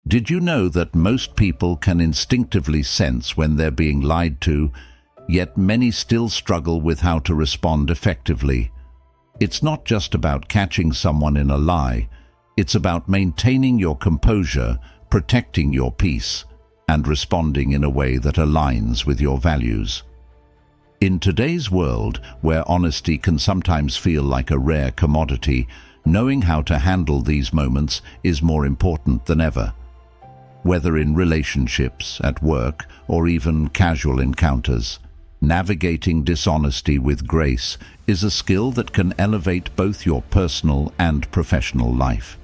Did you know that most people can instinctively sense when they're being lied to, yet many still struggle with how to respond effectively? It's not just about catching someone in a lie, it's about maintaining your composure, protecting your peace, and responding in a way that aligns with your values. In today's world, where honesty can sometimes feel like a rare commodity, knowing how to handle these moments is more important than ever. Whether in relationships, at work, or even casual encounters, navigating dishonesty with grace is a skill that can elevate both your personal and professional life.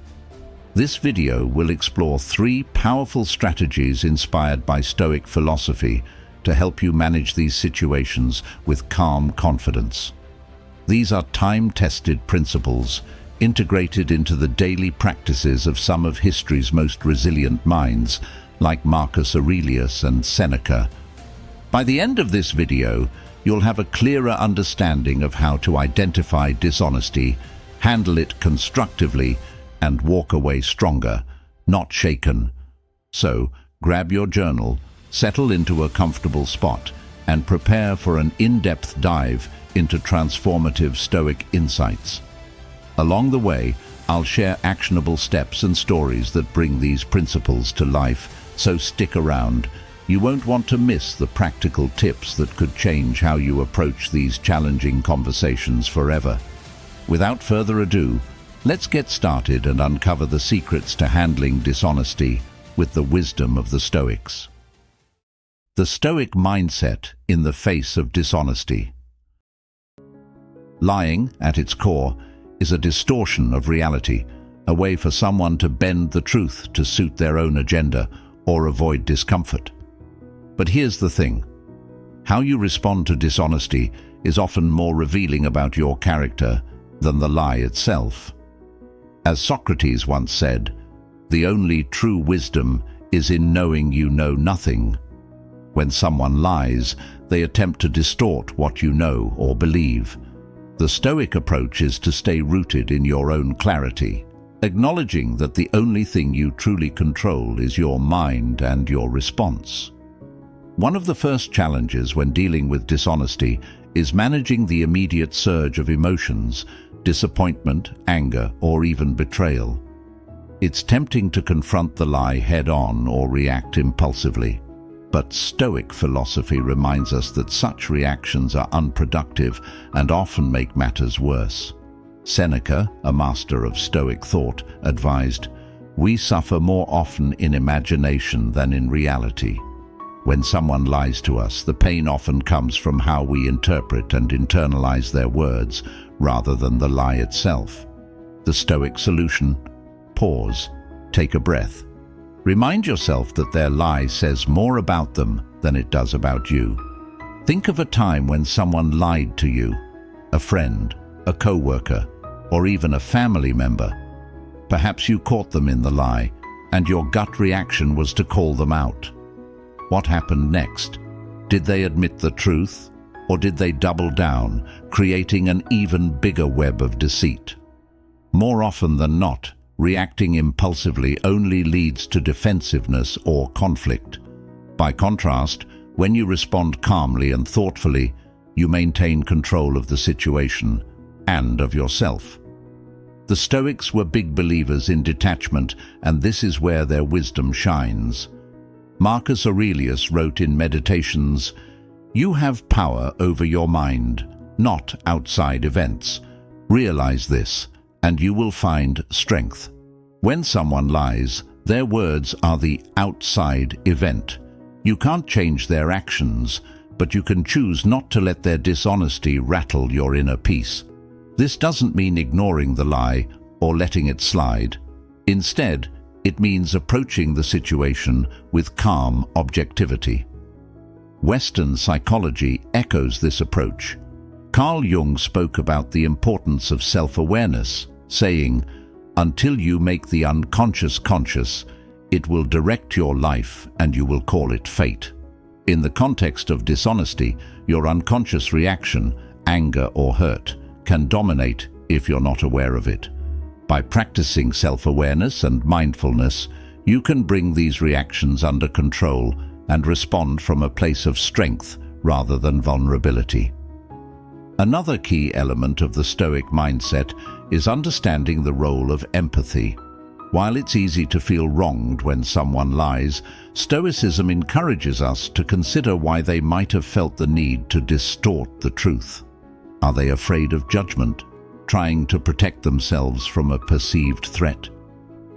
This video will explore 3 powerful strategies inspired by Stoic philosophy to help you manage these situations with calm confidence. These are time-tested principles integrated into the daily practices of some of history's most resilient minds, like Marcus Aurelius and Seneca. By the end of this video, you'll have a clearer understanding of how to identify dishonesty, handle it constructively, and walk away stronger, not shaken. So, grab your journal, settle into a comfortable spot, and prepare for an in-depth dive into transformative Stoic insights. Along the way, I'll share actionable steps and stories that bring these principles to life, so stick around. You won't want to miss the practical tips that could change how you approach these challenging conversations forever. Without further ado, let's get started and uncover the secrets to handling dishonesty with the wisdom of the Stoics. The Stoic mindset in the face of dishonesty. Lying, at its core, is a distortion of reality, a way for someone to bend the truth to suit their own agenda or avoid discomfort. But here's the thing. How you respond to dishonesty is often more revealing about your character than the lie itself. As Socrates once said, "The only true wisdom is in knowing you know nothing." When someone lies, they attempt to distort what you know or believe. The Stoic approach is to stay rooted in your own clarity, acknowledging that the only thing you truly control is your mind and your response. One of the first challenges when dealing with dishonesty is managing the immediate surge of emotions, disappointment, anger, or even betrayal. It's tempting to confront the lie head-on or react impulsively. But Stoic philosophy reminds us that such reactions are unproductive and often make matters worse. Seneca, a master of Stoic thought, advised, "We suffer more often in imagination than in reality." When someone lies to us, the pain often comes from how we interpret and internalize their words rather than the lie itself. The Stoic solution: pause, take a breath. Remind yourself that their lie says more about them than it does about you. Think of a time when someone lied to you, a friend, a co-worker, or even a family member. Perhaps you caught them in the lie, and your gut reaction was to call them out. What happened next? Did they admit the truth, or did they double down, creating an even bigger web of deceit? More often than not, reacting impulsively only leads to defensiveness or conflict. By contrast, when you respond calmly and thoughtfully, you maintain control of the situation and of yourself. The Stoics were big believers in detachment, and this is where their wisdom shines. Marcus Aurelius wrote in Meditations, "You have power over your mind, not outside events. Realize this, and you will find strength." When someone lies, their words are the outside event. You can't change their actions, but you can choose not to let their dishonesty rattle your inner peace. This doesn't mean ignoring the lie or letting it slide. Instead, it means approaching the situation with calm objectivity. Western psychology echoes this approach. Carl Jung spoke about the importance of self-awareness, saying, "Until you make the unconscious conscious, it will direct your life and you will call it fate." In the context of dishonesty, your unconscious reaction, anger or hurt, can dominate if you're not aware of it. By practicing self-awareness and mindfulness, You can bring these reactions under control and respond from a place of strength rather than vulnerability. Another key element of the Stoic mindset is understanding the role of empathy. While it's easy to feel wronged when someone lies, Stoicism encourages us to consider why they might have felt the need to distort the truth. Are they afraid of judgment, trying to protect themselves from a perceived threat?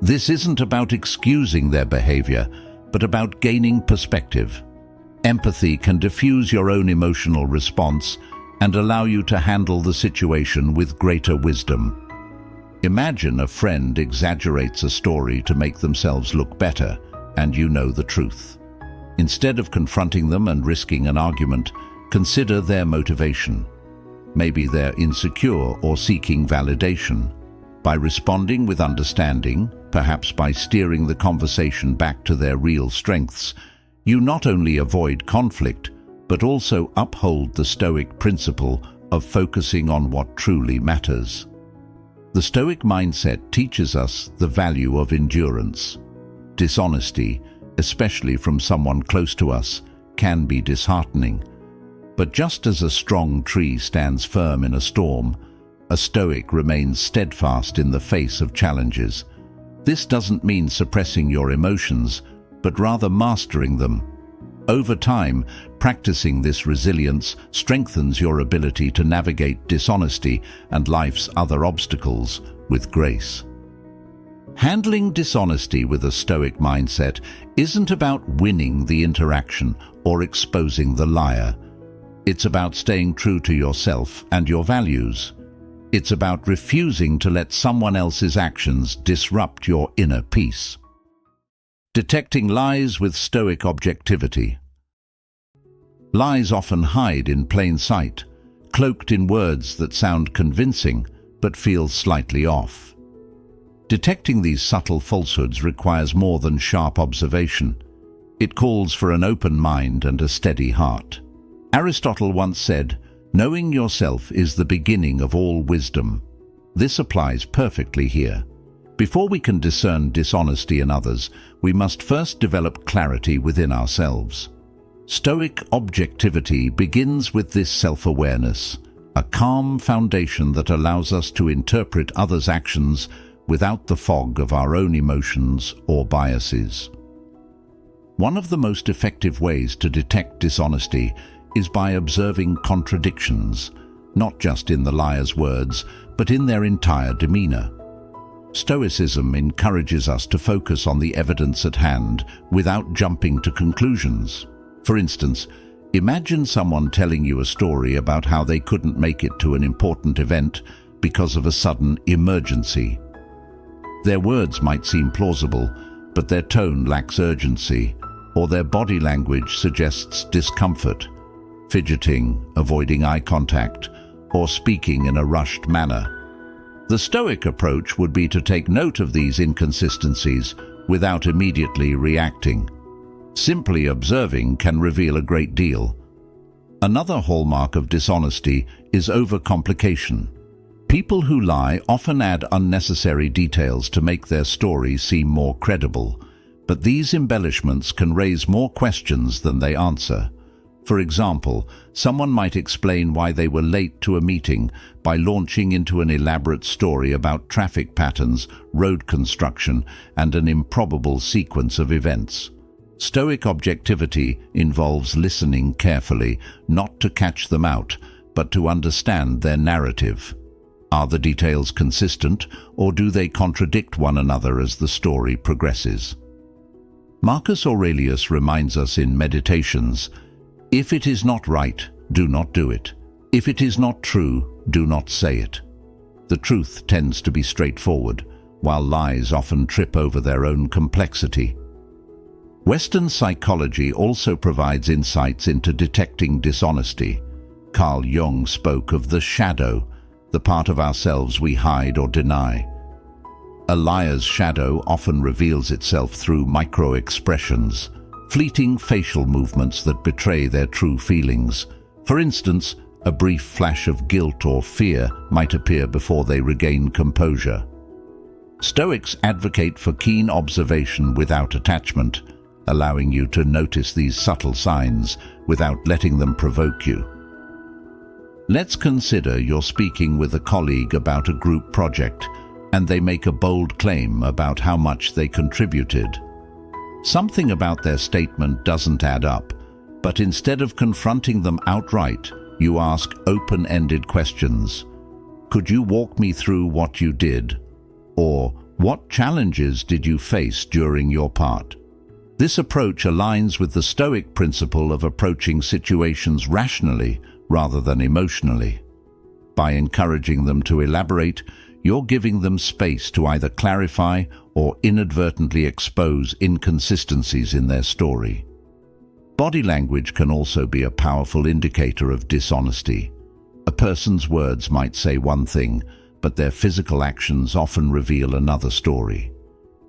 This isn't about excusing their behavior, but about gaining perspective. Empathy can diffuse your own emotional response and allow you to handle the situation with greater wisdom. Imagine a friend exaggerates a story to make themselves look better, and you know the truth. Instead of confronting them and risking an argument, consider their motivation. Maybe they're insecure or seeking validation. By responding with understanding, perhaps by steering the conversation back to their real strengths, you not only avoid conflict, but also uphold the Stoic principle of focusing on what truly matters. The Stoic mindset teaches us the value of endurance. Dishonesty, especially from someone close to us, can be disheartening. But just as a strong tree stands firm in a storm, a Stoic remains steadfast in the face of challenges. This doesn't mean suppressing your emotions, but rather mastering them. Over time, practicing this resilience strengthens your ability to navigate dishonesty and life's other obstacles with grace. Handling dishonesty with a Stoic mindset isn't about winning the interaction or exposing the liar. It's about staying true to yourself and your values. It's about refusing to let someone else's actions disrupt your inner peace. Detecting lies with Stoic objectivity. Lies often hide in plain sight, cloaked in words that sound convincing but feel slightly off. Detecting these subtle falsehoods requires more than sharp observation. It calls for an open mind and a steady heart. Aristotle once said, "Knowing yourself is the beginning of all wisdom." This applies perfectly here. Before we can discern dishonesty in others, we must first develop clarity within ourselves. Stoic objectivity begins with this self-awareness, a calm foundation that allows us to interpret others' actions without the fog of our own emotions or biases. One of the most effective ways to detect dishonesty is by observing contradictions, not just in the liar's words, but in their entire demeanor. Stoicism encourages us to focus on the evidence at hand without jumping to conclusions. For instance, imagine someone telling you a story about how they couldn't make it to an important event because of a sudden emergency. Their words might seem plausible, but their tone lacks urgency, or their body language suggests discomfort, fidgeting, avoiding eye contact, or speaking in a rushed manner. The Stoic approach would be to take note of these inconsistencies without immediately reacting. Simply observing can reveal a great deal. Another hallmark of dishonesty is overcomplication. People who lie often add unnecessary details to make their story seem more credible, but these embellishments can raise more questions than they answer. For example, someone might explain why they were late to a meeting by launching into an elaborate story about traffic patterns, road construction, and an improbable sequence of events. Stoic objectivity involves listening carefully, not to catch them out, but to understand their narrative. Are the details consistent, or do they contradict one another as the story progresses? Marcus Aurelius reminds us in Meditations, "If it is not right, do not do it. If it is not true, do not say it." The truth tends to be straightforward, while lies often trip over their own complexity. Western psychology also provides insights into detecting dishonesty. Carl Jung spoke of the shadow, the part of ourselves we hide or deny. A liar's shadow often reveals itself through micro-expressions, fleeting facial movements that betray their true feelings. For instance, a brief flash of guilt or fear might appear before they regain composure. Stoics advocate for keen observation without attachment, allowing you to notice these subtle signs without letting them provoke you. Let's consider you're speaking with a colleague about a group project, and they make a bold claim about how much they contributed. Something about their statement doesn't add up, but instead of confronting them outright, you ask open-ended questions. Could you walk me through what you did? Or, what challenges did you face during your part? This approach aligns with the Stoic principle of approaching situations rationally rather than emotionally. By encouraging them to elaborate, you're giving them space to either clarify or inadvertently expose inconsistencies in their story. Body language can also be a powerful indicator of dishonesty. A person's words might say one thing, but their physical actions often reveal another story.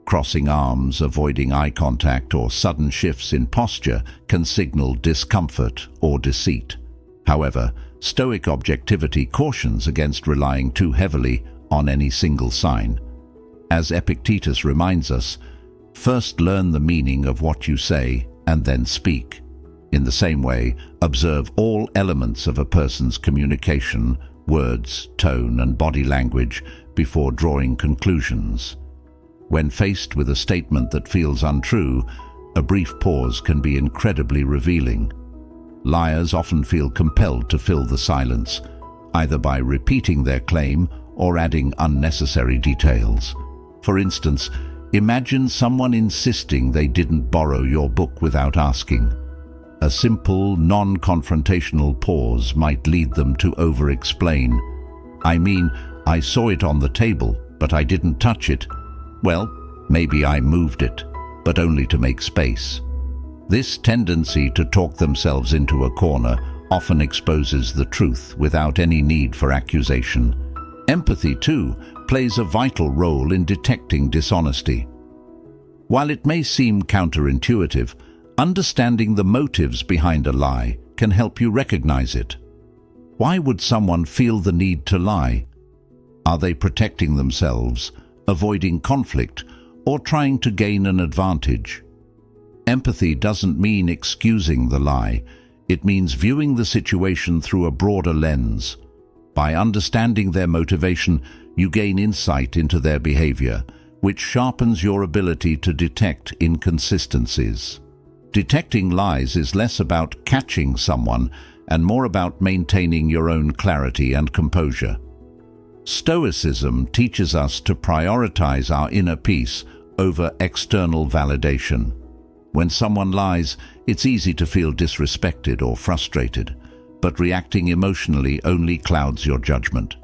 Crossing arms, avoiding eye contact, or sudden shifts in posture can signal discomfort or deceit. However, Stoic objectivity cautions against relying too heavily on any single sign. As Epictetus reminds us, first learn the meaning of what you say and then speak. In the same way, observe all elements of a person's communication, words, tone, and body language before drawing conclusions. When faced with a statement that feels untrue, a brief pause can be incredibly revealing. Liars often feel compelled to fill the silence, either by repeating their claim or adding unnecessary details. For instance, imagine someone insisting they didn't borrow your book without asking. A simple, non-confrontational pause might lead them to over-explain. I saw it on the table, but I didn't touch it. Well, maybe I moved it, but only to make space. This tendency to talk themselves into a corner often exposes the truth without any need for accusation. Empathy, too, plays a vital role in detecting dishonesty. While it may seem counterintuitive, understanding the motives behind a lie can help you recognize it. Why would someone feel the need to lie? Are they protecting themselves, avoiding conflict, or trying to gain an advantage? Empathy doesn't mean excusing the lie. It means viewing the situation through a broader lens. By understanding their motivation, you gain insight into their behavior, which sharpens your ability to detect inconsistencies. Detecting lies is less about catching someone and more about maintaining your own clarity and composure. Stoicism teaches us to prioritize our inner peace over external validation. When someone lies, it's easy to feel disrespected or frustrated, but reacting emotionally only clouds your judgment.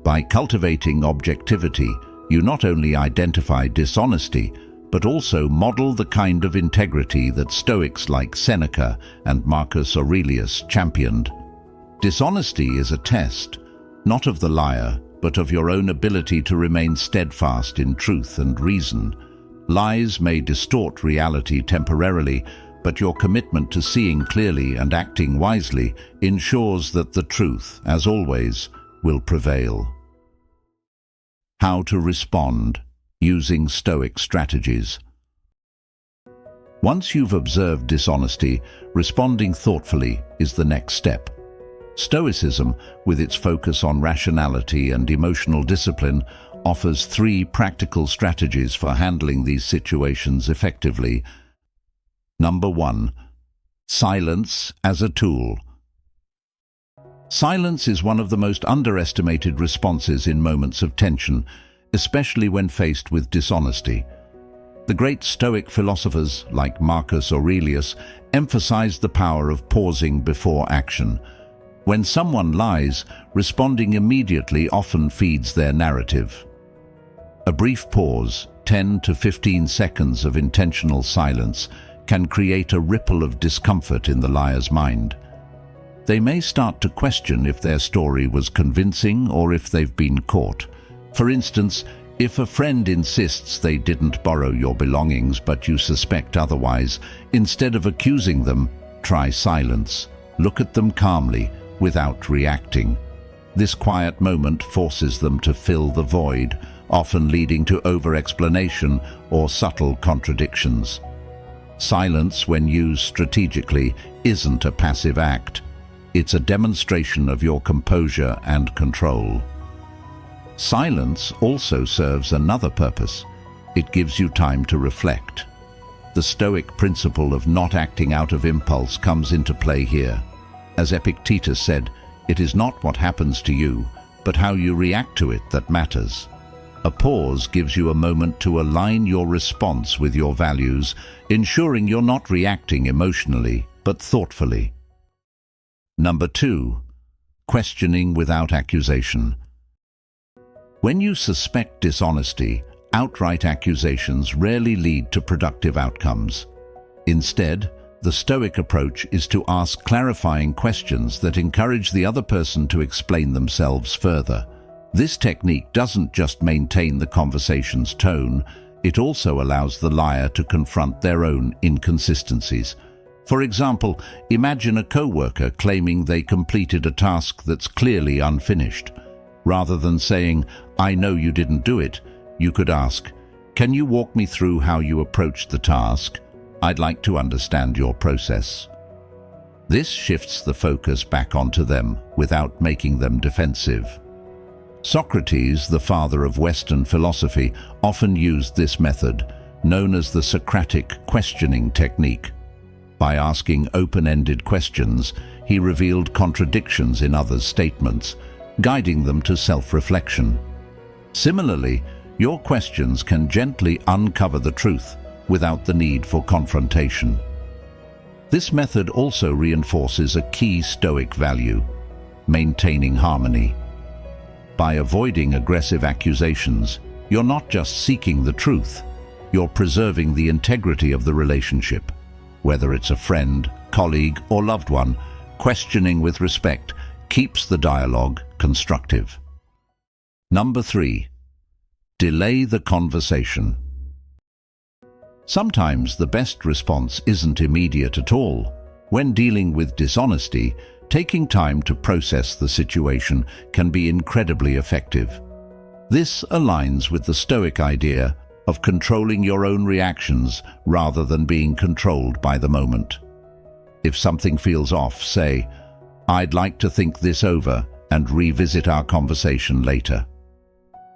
By cultivating objectivity, you not only identify dishonesty, but also model the kind of integrity that Stoics like Seneca and Marcus Aurelius championed. Dishonesty is a test, not of the liar, but of your own ability to remain steadfast in truth and reason. Lies may distort reality temporarily, but your commitment to seeing clearly and acting wisely ensures that the truth, as always, will prevail. How to respond using Stoic strategies. Once you've observed dishonesty, responding thoughtfully is the next step. Stoicism, with its focus on rationality and emotional discipline, offers 3 practical strategies for handling these situations effectively. Number 1. Silence as a tool. Silence is one of the most underestimated responses in moments of tension, especially when faced with dishonesty. The great Stoic philosophers, like Marcus Aurelius, emphasized the power of pausing before action. When someone lies, responding immediately often feeds their narrative. A brief pause, 10 to 15 seconds of intentional silence, can create a ripple of discomfort in the liar's mind. They may start to question if their story was convincing or if they've been caught. For instance, if a friend insists they didn't borrow your belongings but you suspect otherwise, instead of accusing them, try silence. Look at them calmly, without reacting. This quiet moment forces them to fill the void, often leading to over-explanation or subtle contradictions. Silence, when used strategically, isn't a passive act. It's a demonstration of your composure and control. Silence also serves another purpose. It gives you time to reflect. The Stoic principle of not acting out of impulse comes into play here. As Epictetus said, it is not what happens to you, but how you react to it that matters. A pause gives you a moment to align your response with your values, ensuring you're not reacting emotionally, but thoughtfully. Number 2. Questioning without accusation. When you suspect dishonesty, outright accusations rarely lead to productive outcomes. Instead, the Stoic approach is to ask clarifying questions that encourage the other person to explain themselves further. This technique doesn't just maintain the conversation's tone, it also allows the liar to confront their own inconsistencies. For example, imagine a coworker claiming they completed a task that's clearly unfinished. Rather than saying, "I know you didn't do it," you could ask, "Can you walk me through how you approached the task? I'd like to understand your process." This shifts the focus back onto them without making them defensive. Socrates, the father of Western philosophy, often used this method, known as the Socratic questioning technique. By asking open-ended questions, he revealed contradictions in others' statements, guiding them to self-reflection. Similarly, your questions can gently uncover the truth without the need for confrontation. This method also reinforces a key Stoic value: maintaining harmony. By avoiding aggressive accusations, you're not just seeking the truth, you're preserving the integrity of the relationship. Whether it's a friend, colleague, or loved one, questioning with respect keeps the dialogue constructive. Number 3. Delay the conversation. Sometimes the best response isn't immediate at all. When dealing with dishonesty, taking time to process the situation can be incredibly effective. This aligns with the Stoic idea of controlling your own reactions rather than being controlled by the moment. If something feels off, say, "I'd like to think this over and revisit our conversation later."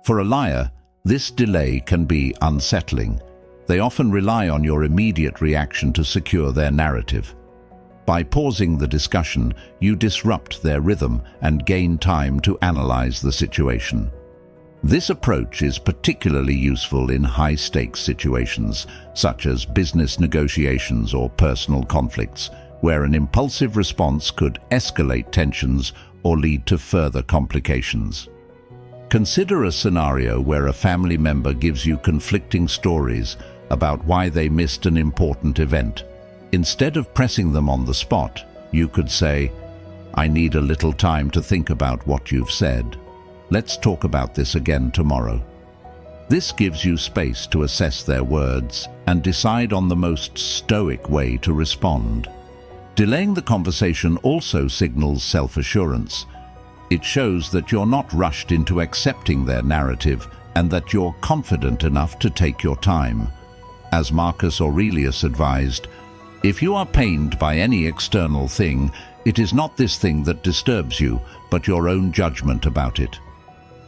For a liar, this delay can be unsettling. They often rely on your immediate reaction to secure their narrative. By pausing the discussion, you disrupt their rhythm and gain time to analyze the situation. This approach is particularly useful in high-stakes situations, such as business negotiations or personal conflicts, where an impulsive response could escalate tensions or lead to further complications. Consider a scenario where a family member gives you conflicting stories about why they missed an important event. Instead of pressing them on the spot, you could say, "I need a little time to think about what you've said. Let's talk about this again tomorrow." This gives you space to assess their words and decide on the most Stoic way to respond. Delaying the conversation also signals self-assurance. It shows that you're not rushed into accepting their narrative and that you're confident enough to take your time. As Marcus Aurelius advised, "If you are pained by any external thing, it is not this thing that disturbs you, but your own judgment about it."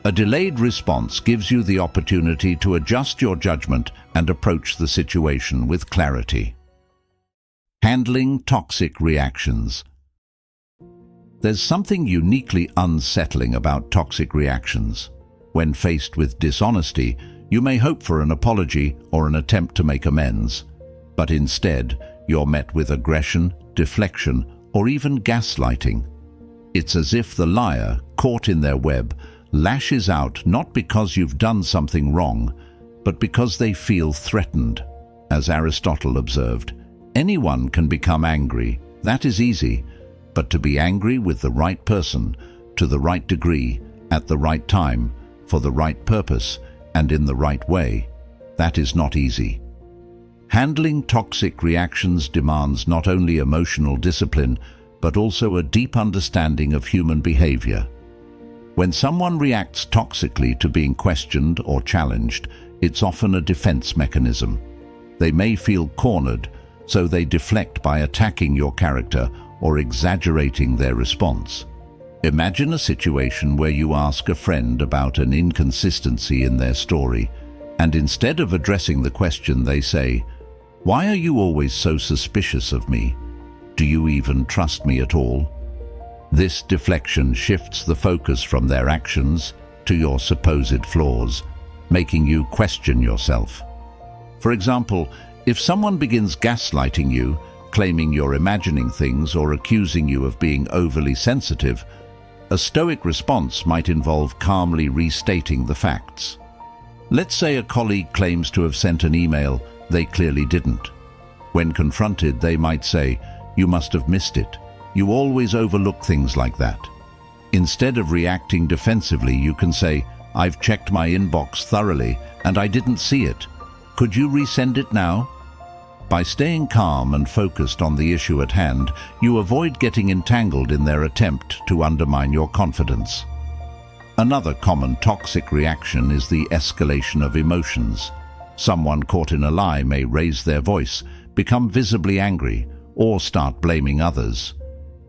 A delayed response gives you the opportunity to adjust your judgment and approach the situation with clarity. Handling toxic reactions. There's something uniquely unsettling about toxic reactions. When faced with dishonesty, you may hope for an apology or an attempt to make amends, but instead, you're met with aggression, deflection, or even gaslighting. It's as if the liar, caught in their web, lashes out not because you've done something wrong, but because they feel threatened. As Aristotle observed, anyone can become angry. That is easy. But to be angry with the right person, to the right degree, at the right time, for the right purpose, and in the right way, that is not easy. Handling toxic reactions demands not only emotional discipline, but also a deep understanding of human behavior. When someone reacts toxically to being questioned or challenged, it's often a defense mechanism. They may feel cornered, so they deflect by attacking your character or exaggerating their response. Imagine a situation where you ask a friend about an inconsistency in their story, and instead of addressing the question, they say, "Why are you always so suspicious of me? Do you even trust me at all?" This deflection shifts the focus from their actions to your supposed flaws, making you question yourself. For example, if someone begins gaslighting you, claiming you're imagining things or accusing you of being overly sensitive, a Stoic response might involve calmly restating the facts. Let's say a colleague claims to have sent an email they clearly didn't. When confronted, they might say, "You must have missed it. You always overlook things like that." Instead of reacting defensively, you can say, "I've checked my inbox thoroughly and I didn't see it. Could you resend it now?" By staying calm and focused on the issue at hand, you avoid getting entangled in their attempt to undermine your confidence. Another common toxic reaction is the escalation of emotions. Someone caught in a lie may raise their voice, become visibly angry, or start blaming others.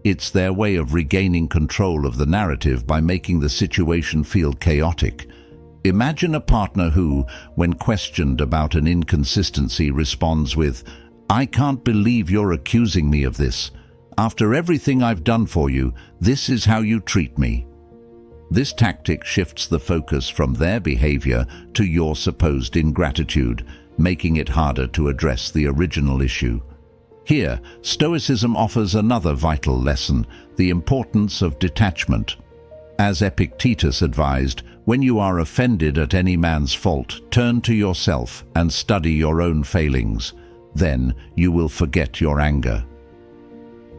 It's their way of regaining control of the narrative by making the situation feel chaotic. Imagine a partner who, when questioned about an inconsistency, responds with, "I can't believe you're accusing me of this. After everything I've done for you, this is how you treat me." This tactic shifts the focus from their behavior to your supposed ingratitude, making it harder to address the original issue. Here, Stoicism offers another vital lesson, the importance of detachment. As Epictetus advised, when you are offended at any man's fault, turn to yourself and study your own failings. Then you will forget your anger.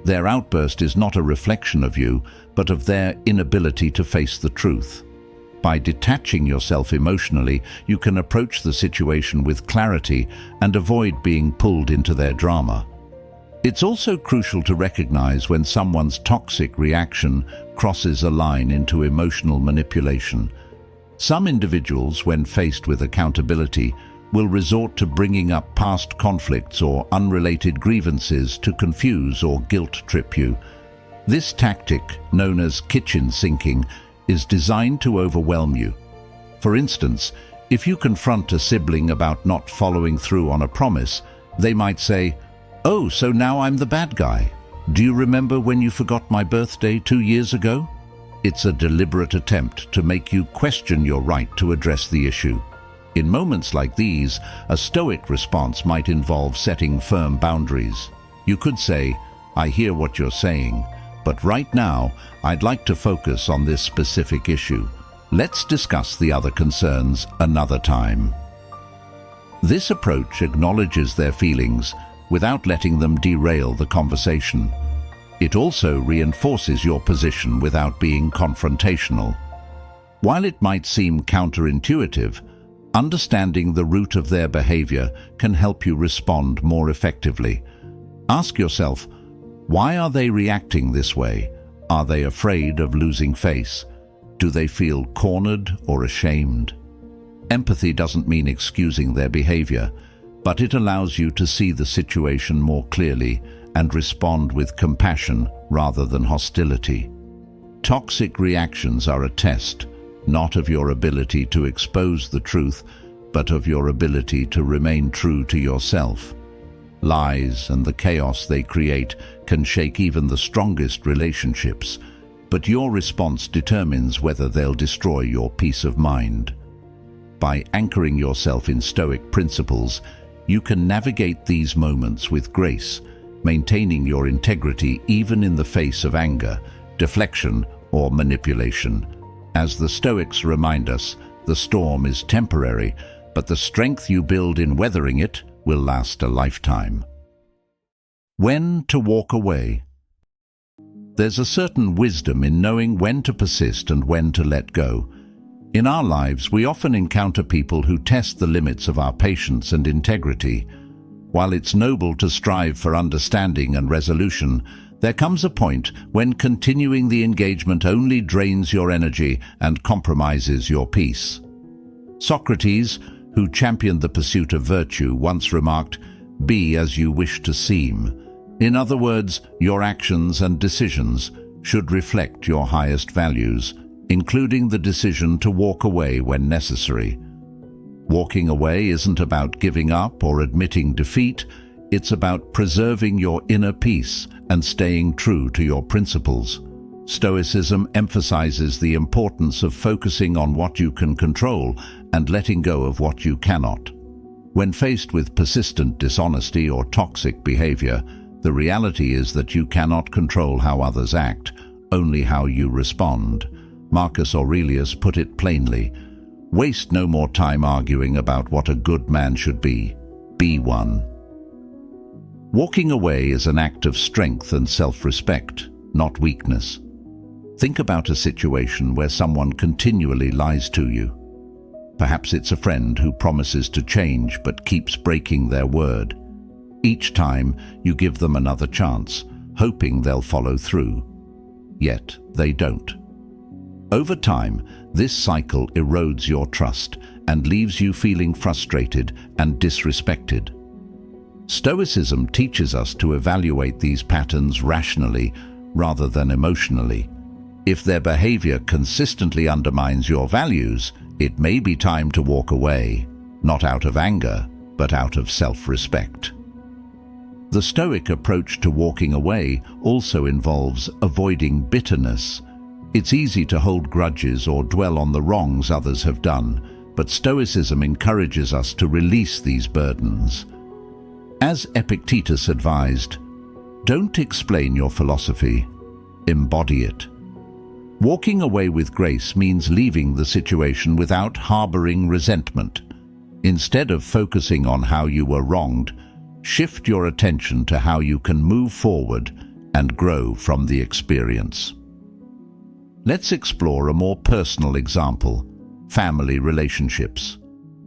Their outburst is not a reflection of you, but of their inability to face the truth. By detaching yourself emotionally, you can approach the situation with clarity and avoid being pulled into their drama. It's also crucial to recognize when someone's toxic reaction crosses a line into emotional manipulation. Some individuals, when faced with accountability, will resort to bringing up past conflicts or unrelated grievances to confuse or guilt-trip you. This tactic, known as kitchen sinking, is designed to overwhelm you. For instance, if you confront a sibling about not following through on a promise, they might say, "Oh, so now I'm the bad guy. Do you remember when you forgot my birthday 2 years ago?" It's a deliberate attempt to make you question your right to address the issue. In moments like these, a Stoic response might involve setting firm boundaries. You could say, "I hear what you're saying, but right now, I'd like to focus on this specific issue. Let's discuss the other concerns another time." This approach acknowledges their feelings without letting them derail the conversation. It also reinforces your position without being confrontational. While it might seem counterintuitive, understanding the root of their behavior can help you respond more effectively. Ask yourself, why are they reacting this way? Are they afraid of losing face? Do they feel cornered or ashamed? Empathy doesn't mean excusing their behavior, but it allows you to see the situation more clearly and respond with compassion rather than hostility. Toxic reactions are a test, not of your ability to expose the truth, but of your ability to remain true to yourself. Lies and the chaos they create can shake even the strongest relationships, but your response determines whether they'll destroy your peace of mind. By anchoring yourself in Stoic principles, you can navigate these moments with grace, maintaining your integrity even in the face of anger, deflection, or manipulation. As the Stoics remind us, the storm is temporary, but the strength you build in weathering it will last a lifetime. When to walk away. There's a certain wisdom in knowing when to persist and when to let go. In our lives, we often encounter people who test the limits of our patience and integrity. While it's noble to strive for understanding and resolution, There comes a point when continuing the engagement only drains your energy and compromises your peace. Socrates, who championed the pursuit of virtue, once remarked, "Be as you wish to seem." In other words, your actions and decisions should reflect your highest values, including the decision to walk away when necessary. Walking away isn't about giving up or admitting defeat. It's about preserving your inner peace and staying true to your principles. Stoicism emphasizes the importance of focusing on what you can control and letting go of what you cannot. When faced with persistent dishonesty or toxic behavior, the reality is that you cannot control how others act, only how you respond. Marcus Aurelius put it plainly, "Waste no more time arguing about what a good man should be. Be one." Walking away is an act of strength and self-respect, not weakness. Think about a situation where someone continually lies to you. Perhaps it's a friend who promises to change but keeps breaking their word. Each time you give them another chance, hoping they'll follow through. Yet they don't. Over time, this cycle erodes your trust and leaves you feeling frustrated and disrespected. Stoicism teaches us to evaluate these patterns rationally rather than emotionally. If their behavior consistently undermines your values, it may be time to walk away, not out of anger, but out of self-respect. The Stoic approach to walking away also involves avoiding bitterness. It's easy to hold grudges or dwell on the wrongs others have done, but Stoicism encourages us to release these burdens. As Epictetus advised, don't explain your philosophy, embody it. Walking away with grace means leaving the situation without harboring resentment. Instead of focusing on how you were wronged, shift your attention to how you can move forward and grow from the experience. Let's explore a more personal example: family relationships.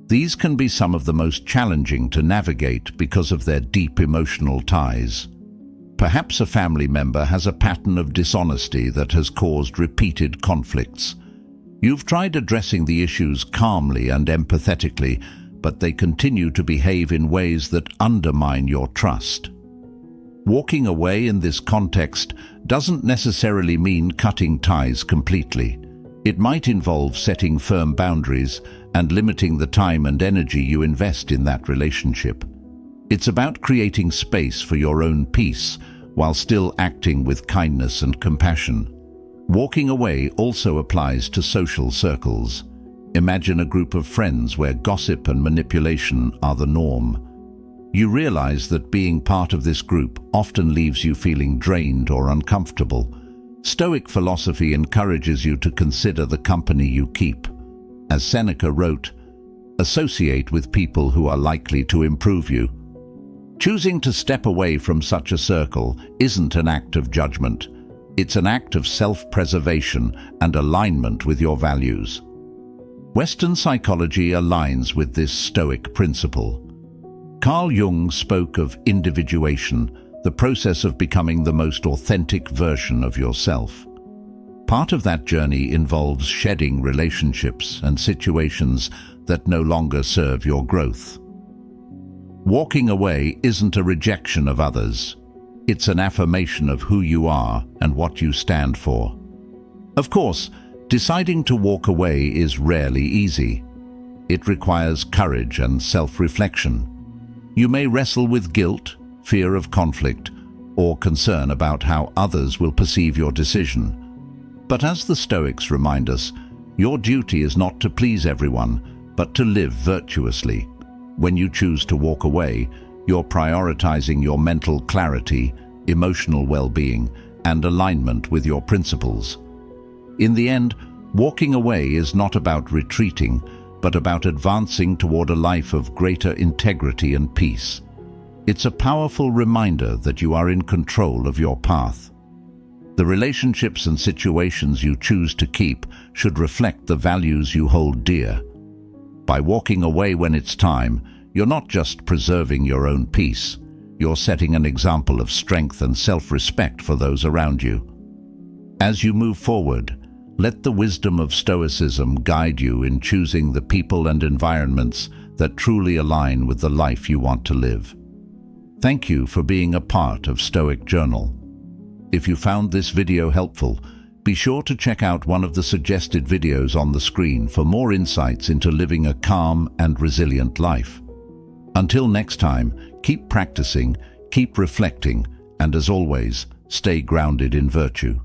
These can be some of the most challenging to navigate because of their deep emotional ties. Perhaps a family member has a pattern of dishonesty that has caused repeated conflicts. You've tried addressing the issues calmly and empathetically, but they continue to behave in ways that undermine your trust. Walking away in this context doesn't necessarily mean cutting ties completely. It might involve setting firm boundaries and limiting the time and energy you invest in that relationship. It's about creating space for your own peace while still acting with kindness and compassion. Walking away also applies to social circles. Imagine a group of friends where gossip and manipulation are the norm. You realize that being part of this group often leaves you feeling drained or uncomfortable. Stoic philosophy encourages you to consider the company you keep. As Seneca wrote, "Associate with people who are likely to improve you." Choosing to step away from such a circle isn't an act of judgment. It's an act of self-preservation and alignment with your values. Western psychology aligns with this Stoic principle. Carl Jung spoke of individuation, the process of becoming the most authentic version of yourself. Part of that journey involves shedding relationships and situations that no longer serve your growth. Walking away isn't a rejection of others. It's an affirmation of who you are and what you stand for. Of course, deciding to walk away is rarely easy. It requires courage and self-reflection. You may wrestle with guilt, fear of conflict, or concern about how others will perceive your decision. But as the Stoics remind us, your duty is not to please everyone, but to live virtuously. When you choose to walk away, you're prioritizing your mental clarity, emotional well-being, and alignment with your principles. In the end, walking away is not about retreating, but about advancing toward a life of greater integrity and peace. It's a powerful reminder that you are in control of your path. The relationships and situations you choose to keep should reflect the values you hold dear. By walking away when it's time, you're not just preserving your own peace, you're setting an example of strength and self-respect for those around you. As you move forward, let the wisdom of Stoicism guide you in choosing the people and environments that truly align with the life you want to live. Thank you for being a part of Stoic Journal. If you found this video helpful, be sure to check out one of the suggested videos on the screen for more insights into living a calm and resilient life. Until next time, keep practicing, keep reflecting, and as always, stay grounded in virtue.